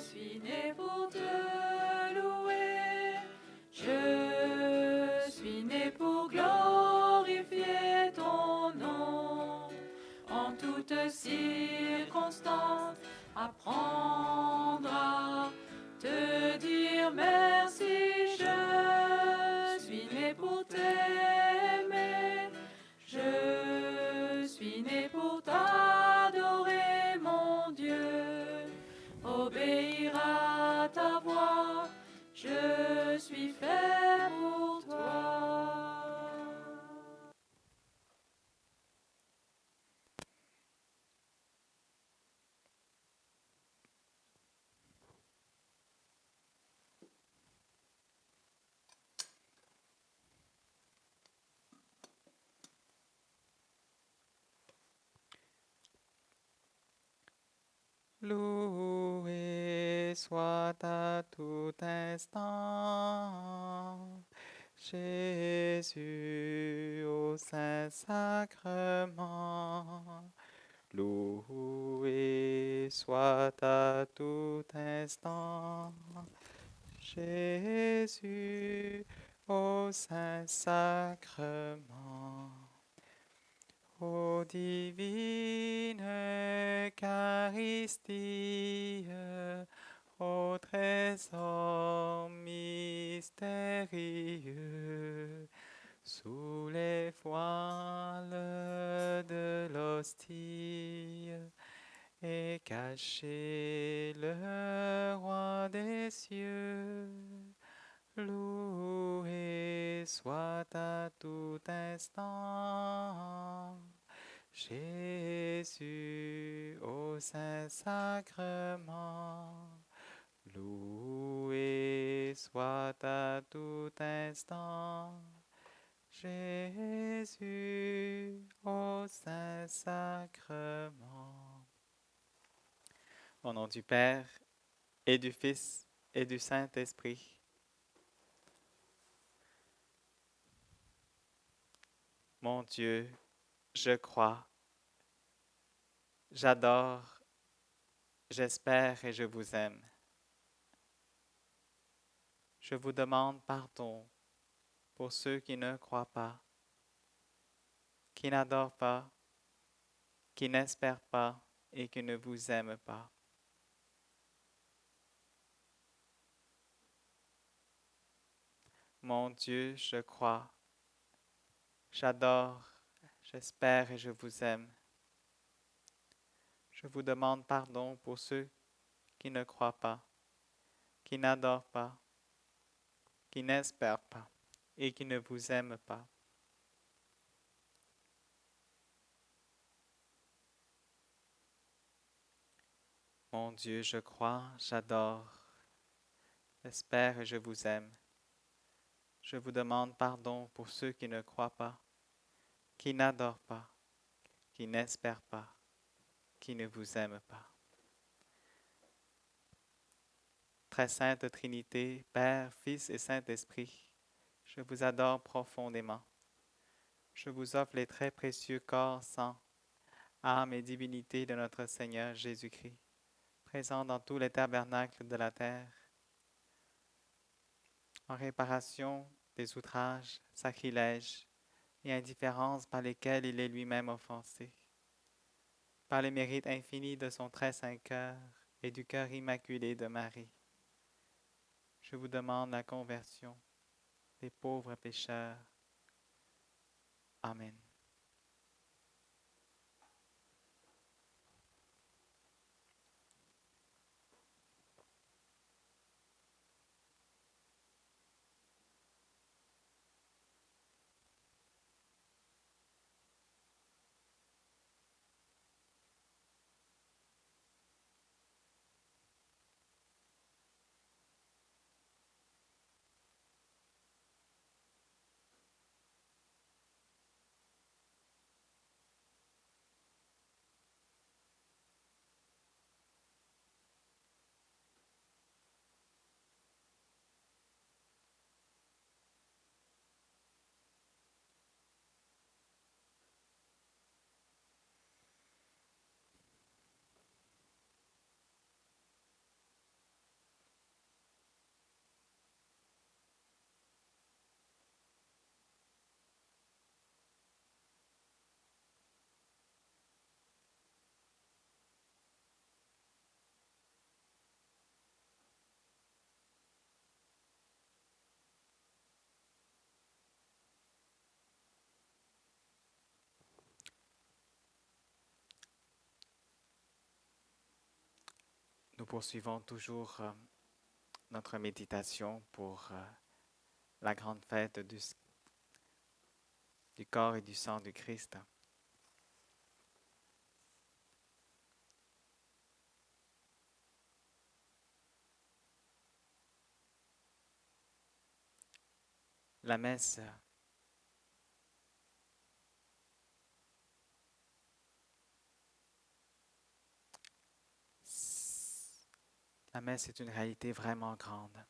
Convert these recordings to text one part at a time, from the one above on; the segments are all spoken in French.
suis né pour te louer. Je suis né pour glorifier ton nom. En toutes circonstances, apprendre à te dire merci. Je suis né pour t'aimer. Je suis né pour t'adorer, mon Dieu. Obéir à ta voix, je suis fait pour toi. Loué soit à tout instant Jésus au Saint-Sacrement. Loué soit à tout instant Jésus au Saint-Sacrement. Ô divine Eucharistie, ô trésor mystérieux, sous les voiles de l'hostie est caché le roi des cieux. Loué soit à tout instant Jésus au Saint-Sacrement. Loué soit à tout instant Jésus au Saint-Sacrement. Au nom du Père et du Fils et du Saint-Esprit. Mon Dieu, je crois, j'adore, j'espère et je vous aime. Je vous demande pardon pour ceux qui ne croient pas, qui n'adorent pas, qui n'espèrent pas et qui ne vous aiment pas. Mon Dieu, je crois, j'adore, j'espère et je vous aime. Je vous demande pardon pour ceux qui ne croient pas, qui n'adorent pas, qui n'espèrent pas et qui ne vous aiment pas. Mon Dieu, je crois, j'adore, j'espère et je vous aime. Je vous demande pardon pour ceux qui ne croient pas, qui n'adorent pas, qui n'espèrent pas, qui ne vous aiment pas. Très sainte Trinité, Père, Fils et Saint-Esprit, je vous adore profondément. Je vous offre les très précieux corps, sang, âme et divinité de notre Seigneur Jésus-Christ, présents dans tous les tabernacles de la terre, en réparation des outrages, sacrilèges et indifférences par lesquels il est lui-même offensé, par les mérites infinis de son très saint cœur et du cœur immaculé de Marie. Je vous demande la conversion des pauvres pécheurs. Amen. Nous poursuivons toujours notre méditation pour la grande fête du corps et du sang du Christ. La messe est une réalité vraiment grande.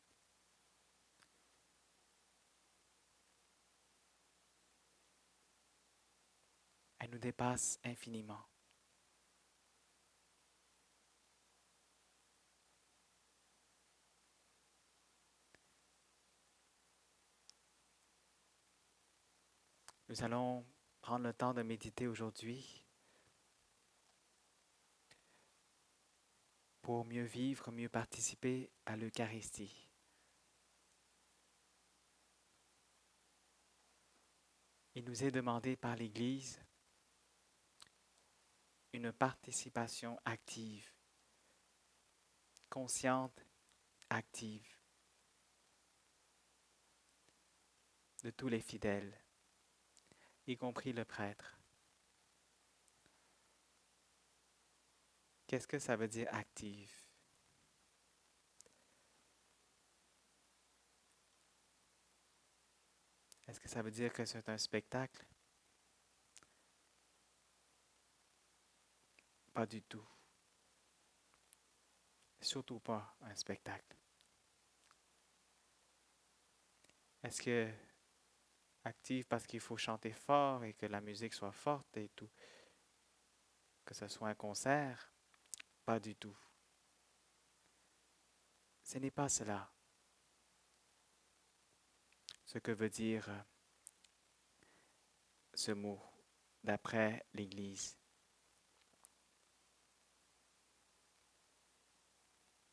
Elle nous dépasse infiniment. Nous allons prendre le temps de méditer aujourd'hui pour mieux vivre, mieux participer à l'Eucharistie. Il nous est demandé par l'Église une participation active, consciente, active de tous les fidèles, y compris le prêtre. Qu'est-ce que ça veut dire active? Est-ce que ça veut dire que c'est un spectacle? Pas du tout. Surtout pas un spectacle. Est-ce que active parce qu'il faut chanter fort et que la musique soit forte et tout? Que ce soit un concert? Pas du tout. Ce n'est pas cela. Ce que veut dire ce mot d'après l'Église.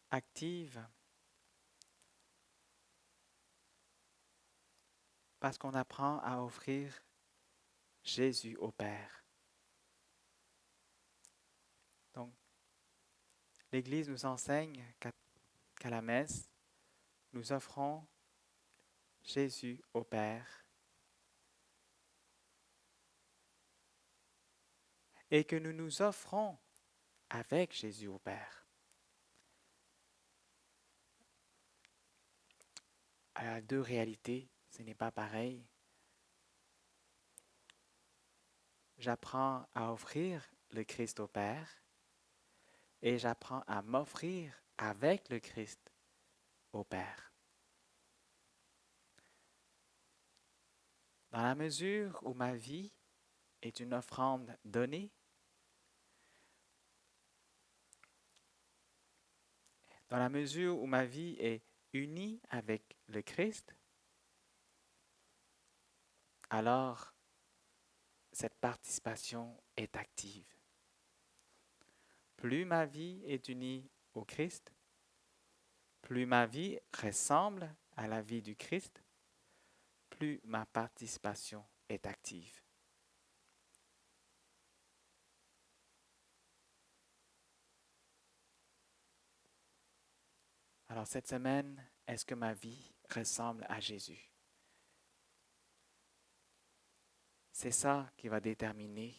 Active parce qu'on apprend à offrir Jésus au Père. Donc, l'Église nous enseigne qu'à la messe, nous offrons Jésus au Père et que nous nous offrons avec Jésus au Père. Alors, deux réalités, ce n'est pas pareil. J'apprends à offrir le Christ au Père et j'apprends à m'offrir avec le Christ au Père. Dans la mesure où ma vie est une offrande donnée, dans la mesure où ma vie est unie avec le Christ, alors cette participation est active. Plus ma vie est unie au Christ, plus ma vie ressemble à la vie du Christ, plus ma participation est active. Alors cette semaine, est-ce que ma vie ressemble à Jésus? C'est ça qui va déterminer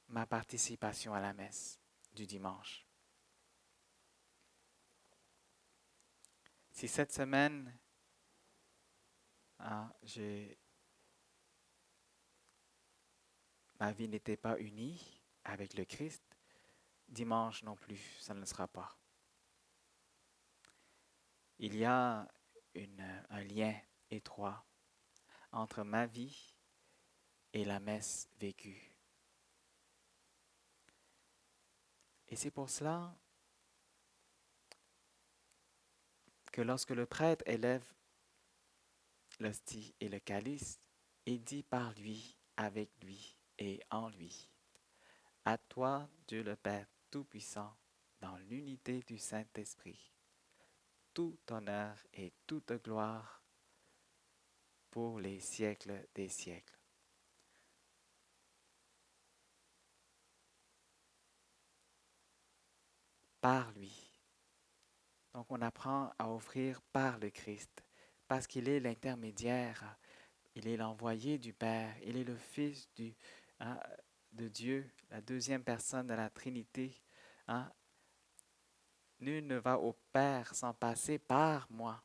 ma participation à la messe du dimanche. Si cette semaine, ma vie n'était pas unie avec le Christ, dimanche non plus, ça ne le sera pas. Il y a un lien étroit entre ma vie et la messe vécue. Et c'est pour cela que lorsque le prêtre élève l'hostie et le calice, il dit par lui, avec lui et en lui. À toi, Dieu le Père Tout-Puissant, dans l'unité du Saint-Esprit, tout honneur et toute gloire pour les siècles des siècles. par lui. Donc on apprend à offrir par le Christ, parce qu'il est l'intermédiaire, il est l'envoyé du Père, il est le Fils hein, de Dieu, la deuxième personne de la Trinité. Hein. Nul ne va au Père sans passer par moi.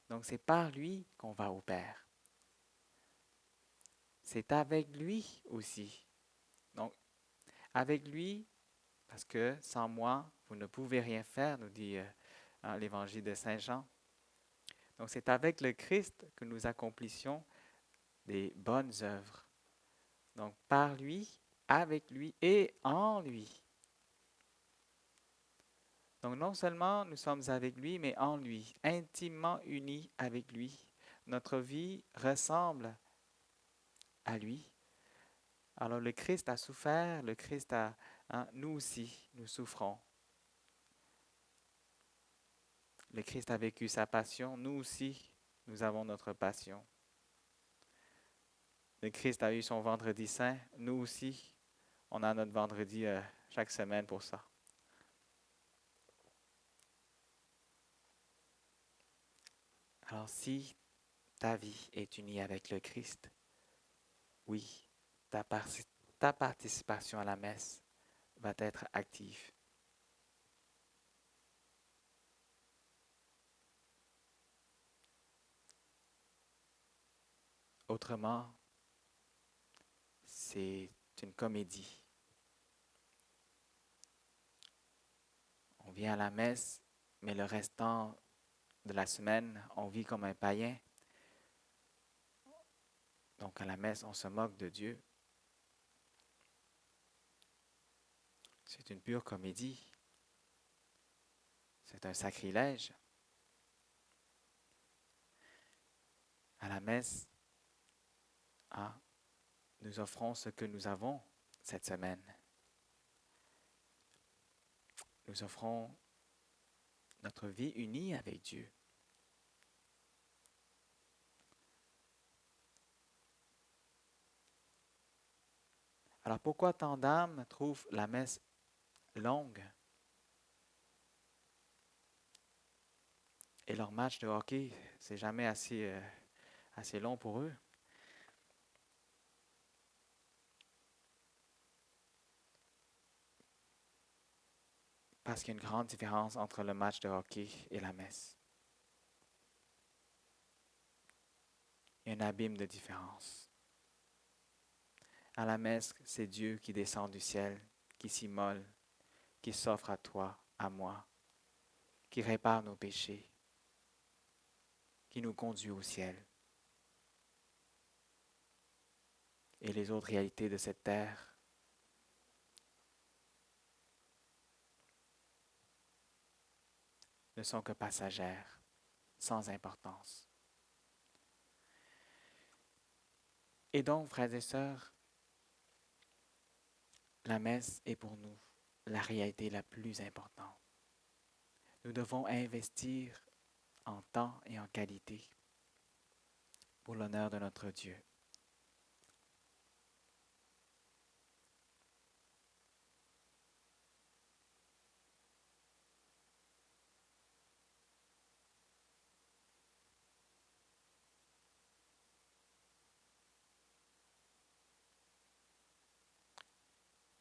Donc c'est par lui qu'on va au Père. C'est avec lui aussi. Donc avec lui, parce que sans moi, vous ne pouvez rien faire, nous dit l'Évangile de Saint Jean. Donc c'est avec le Christ que nous accomplissions des bonnes œuvres. Donc par lui, avec lui et en lui. Donc non seulement nous sommes avec lui, mais en lui, intimement unis avec lui. Notre vie ressemble à lui. Alors le Christ a souffert, le Christ a... Hein, nous aussi, nous souffrons. Le Christ a vécu sa passion, nous aussi, nous avons notre passion. Le Christ a eu son vendredi saint, nous aussi, on a notre vendredi chaque semaine pour ça. Alors si ta vie est unie avec le Christ, oui, ta participation à la messe va être active. Autrement, c'est une comédie. On vient à la messe, mais le restant de la semaine, on vit comme un païen. Donc à la messe, on se moque de Dieu. C'est une pure comédie. C'est un sacrilège. À la messe, hein, nous offrons ce que nous avons cette semaine. Nous offrons notre vie unie avec Dieu. Alors pourquoi tant d'âmes trouvent la messe longue et leur match de hockey, c'est jamais assez long pour eux? Parce qu'il y a une grande différence entre le match de hockey et la messe. Il y a un abîme de différence. À la messe, c'est Dieu qui descend du ciel, qui s'immole, qui s'offre à toi, à moi, qui répare nos péchés, qui nous conduit au ciel. Et les autres réalités de cette terre ne sont que passagères, sans importance. Et donc, frères et sœurs, la messe est pour nous la réalité la plus importante. Nous devons investir en temps et en qualité pour l'honneur de notre Dieu.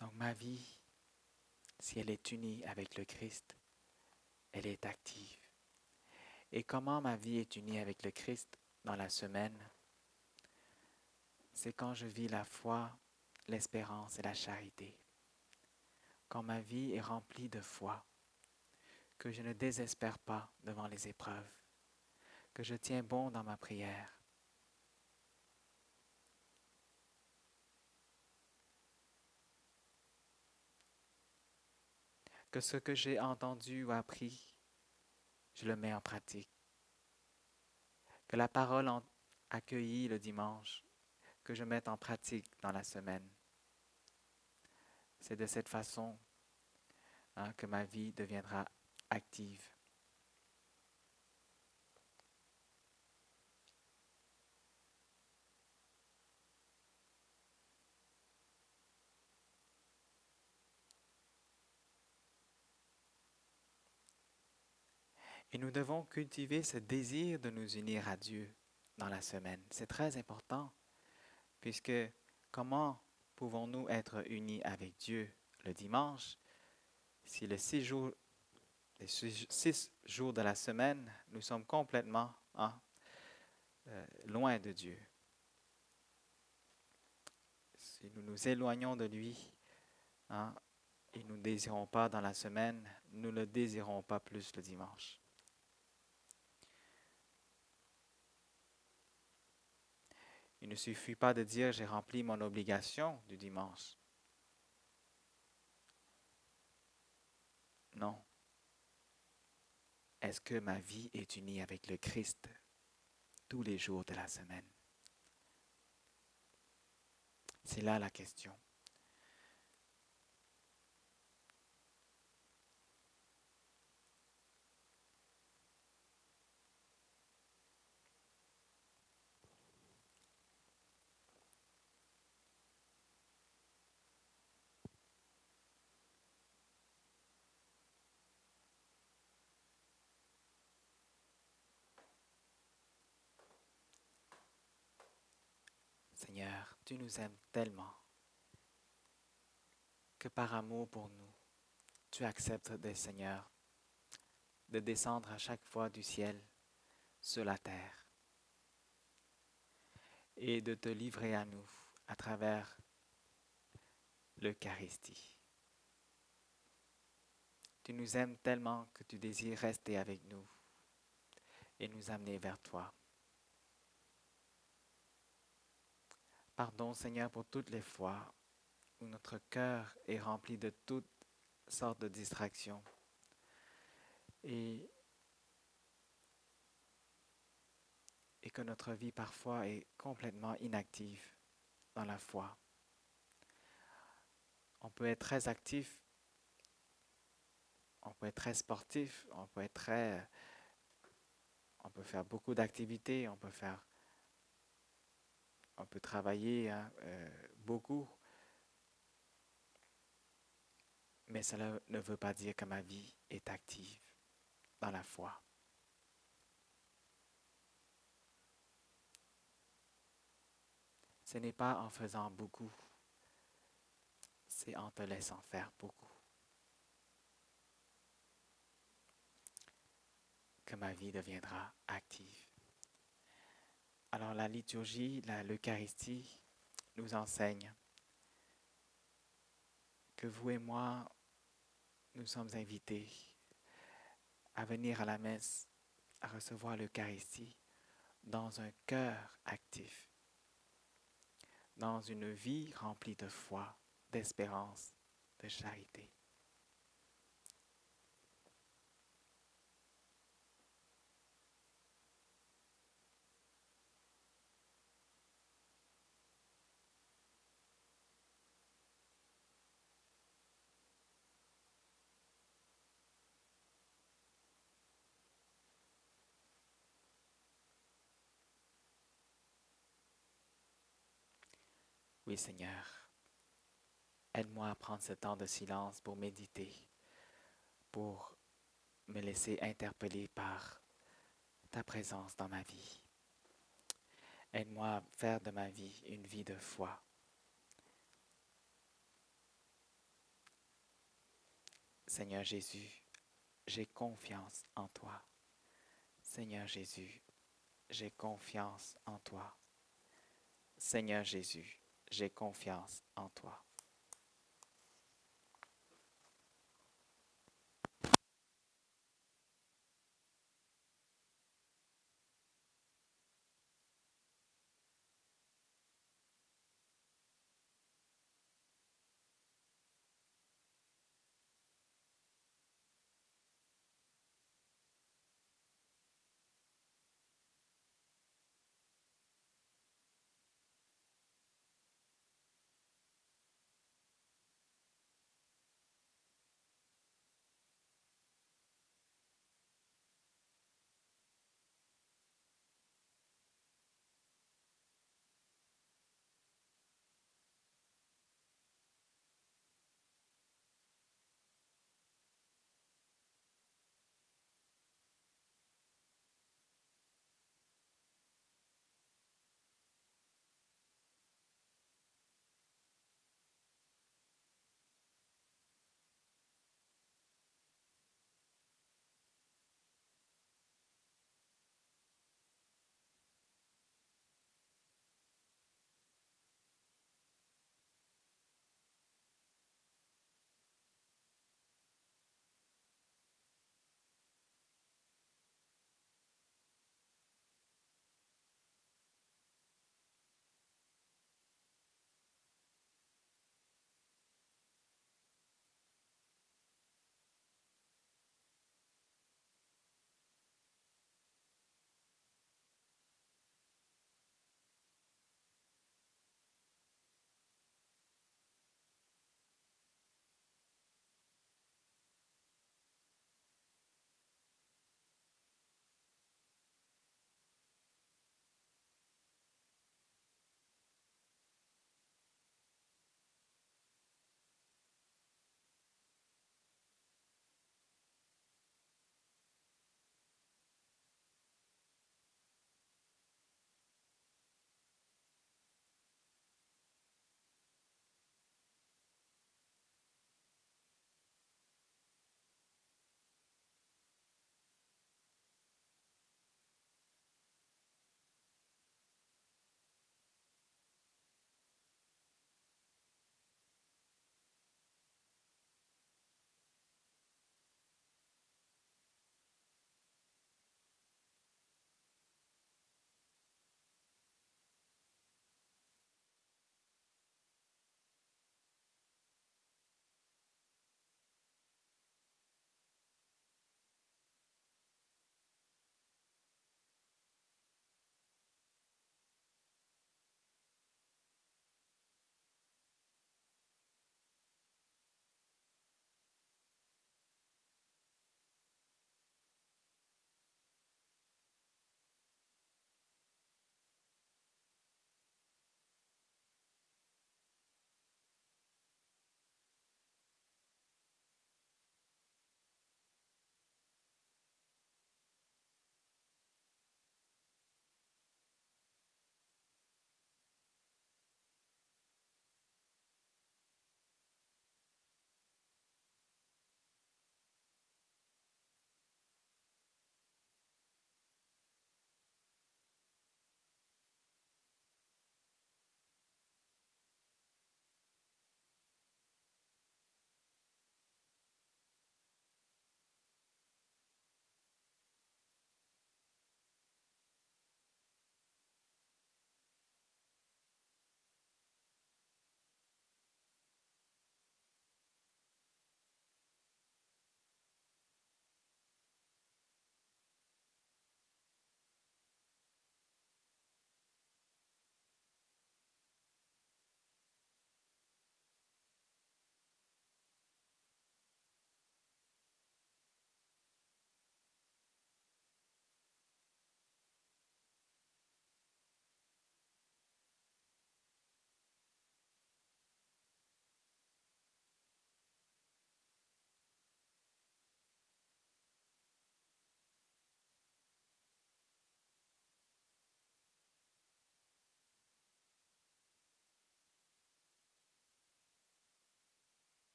Donc ma vie, si elle est unie avec le Christ, elle est active. Et comment ma vie est unie avec le Christ dans la semaine? C'est quand je vis la foi, l'espérance et la charité. Quand ma vie est remplie de foi, que je ne désespère pas devant les épreuves, que je tiens bon dans ma prière. Que ce que j'ai entendu ou appris, je le mets en pratique. Que la parole accueillie le dimanche, que je mette en pratique dans la semaine. C'est de cette façon que ma vie deviendra active. Et nous devons cultiver ce désir de nous unir à Dieu dans la semaine. C'est très important, puisque comment pouvons-nous être unis avec Dieu le dimanche si les 6 jours de la semaine, nous sommes complètement loin de Dieu? Si nous nous éloignons de lui, hein, et nous ne désirons pas dans la semaine, nous ne le désirons pas plus le dimanche. Il ne suffit pas de dire j'ai rempli mon obligation du dimanche. Non. Est-ce que ma vie est unie avec le Christ tous les jours de la semaine? C'est là la question. Seigneur, tu nous aimes tellement que par amour pour nous, tu acceptes, Seigneur, de descendre à chaque fois du ciel sur la terre et de te livrer à nous à travers l'Eucharistie. Tu nous aimes tellement que tu désires rester avec nous et nous amener vers toi. Pardon, Seigneur, pour toutes les fois où notre cœur est rempli de toutes sortes de distractions et que notre vie parfois est complètement inactive dans la foi. On peut être très actif, on peut être très sportif, on peut faire beaucoup d'activités, on peut travailler beaucoup, mais cela ne veut pas dire que ma vie est active dans la foi. Ce n'est pas en faisant beaucoup, c'est en te laissant faire beaucoup que ma vie deviendra active. Alors la liturgie, l'Eucharistie nous enseigne que vous et moi, nous sommes invités à venir à la messe, à recevoir l'Eucharistie dans un cœur actif, dans une vie remplie de foi, d'espérance, de charité. Oui, Seigneur, aide-moi à prendre ce temps de silence pour méditer, pour me laisser interpeller par ta présence dans ma vie. Aide-moi à faire de ma vie une vie de foi. Seigneur Jésus, j'ai confiance en toi. Seigneur Jésus, j'ai confiance en toi. Seigneur Jésus, j'ai confiance en toi.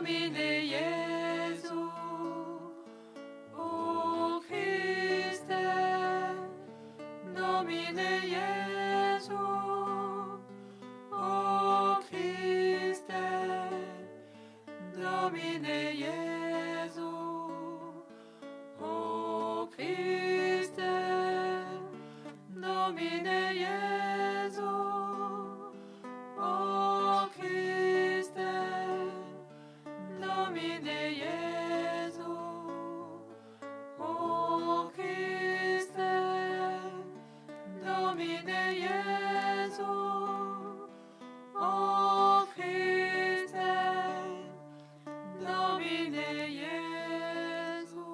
Domine Jesu, o Christe, Domine Jesu, o Christe, Domine Jesu, o Christe, Domine Jesu, o Christe, Domine Jesu, o Christe, Domine Jesu, o Christe, Domine Jesu.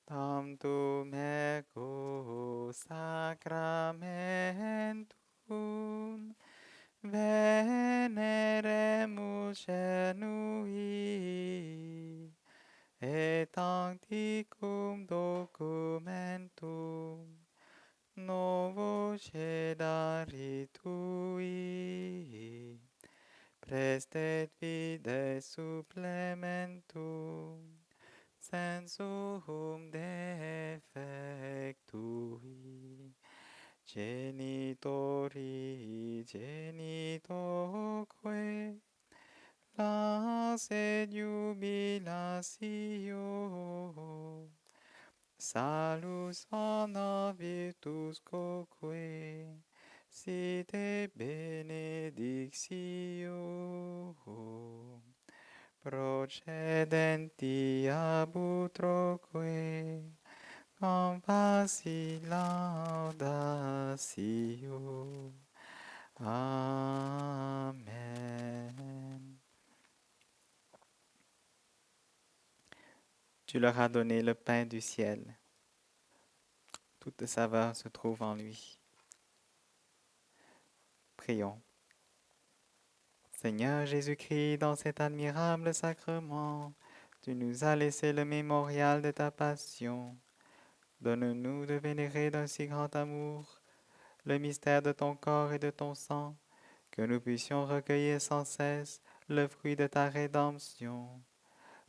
Dom tu mecum sacramentum veneremus genui, et sancticum documentum novo cedari tui, prestet vide supplementum, sensum defectui, genitori genitoque, laset jubilatio, salus honor virtus quoque, site benedictio, procedenti ab utroque, compassi laudatio. Amen. Tu leur as donné le pain du ciel. Toute saveur se trouve en lui. Prions. Seigneur Jésus-Christ, dans cet admirable sacrement, tu nous as laissé le mémorial de ta passion. Donne-nous de vénérer d'un si grand amour le mystère de ton corps et de ton sang, que nous puissions recueillir sans cesse le fruit de ta rédemption.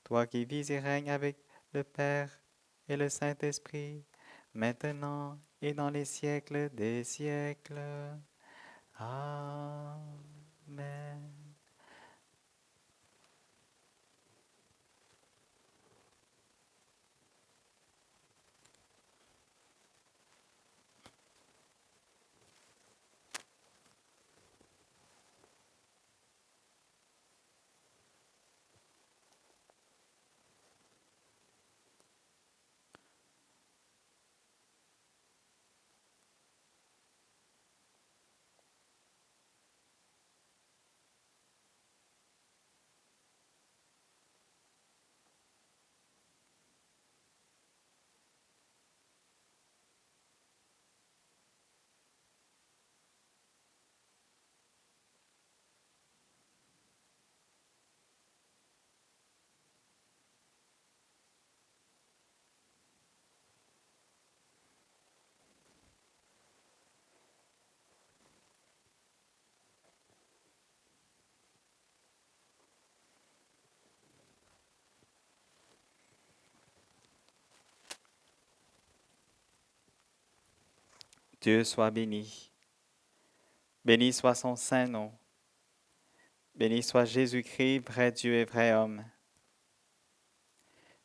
Toi qui vis et règnes avec le Père et le Saint-Esprit, maintenant et dans les siècles des siècles. Amen. Dieu soit béni. Béni soit son saint nom. Béni soit Jésus-Christ, vrai Dieu et vrai homme.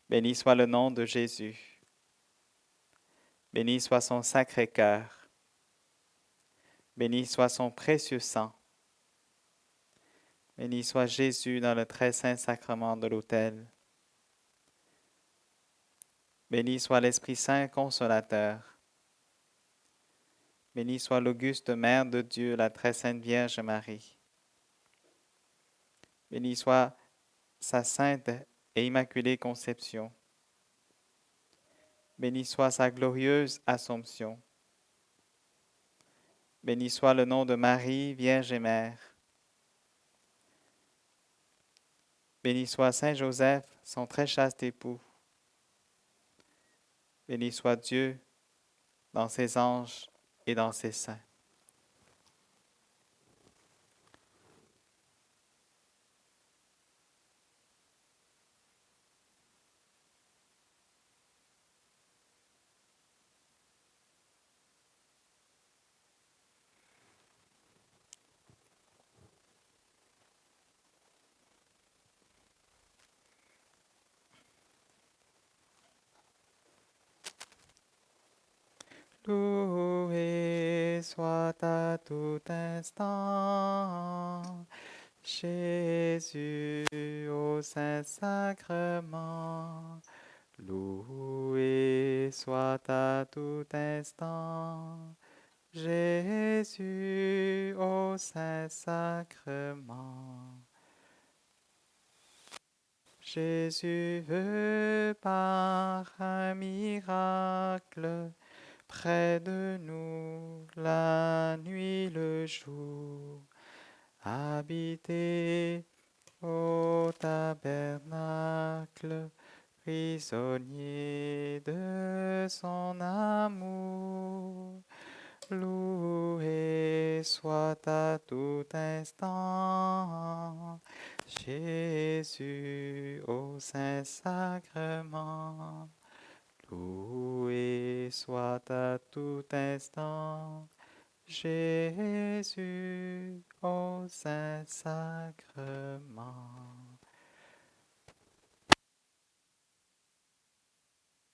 Béni soit le nom de Jésus. Béni soit son sacré cœur. Béni soit son précieux sang. Béni soit Jésus dans le très saint sacrement de l'autel. Béni soit l'Esprit Saint consolateur. Béni soit l'auguste Mère de Dieu, la très sainte Vierge Marie. Béni soit sa sainte et immaculée conception. Béni soit sa glorieuse Assomption. Béni soit le nom de Marie, Vierge et Mère. Béni soit Saint Joseph, son très chaste époux. Béni soit Dieu dans ses anges et dans ses saints. Loué soit à tout instant Jésus au Saint-Sacrement. Loué soit à tout instant Jésus au Saint-Sacrement. Jésus veut par un miracle près de nous la nuit, le jour, habité au tabernacle, prisonnier de son amour. Loué soit à tout instant Jésus au Saint-Sacrement. Loué soit à tout instant Jésus au Saint-Sacrement.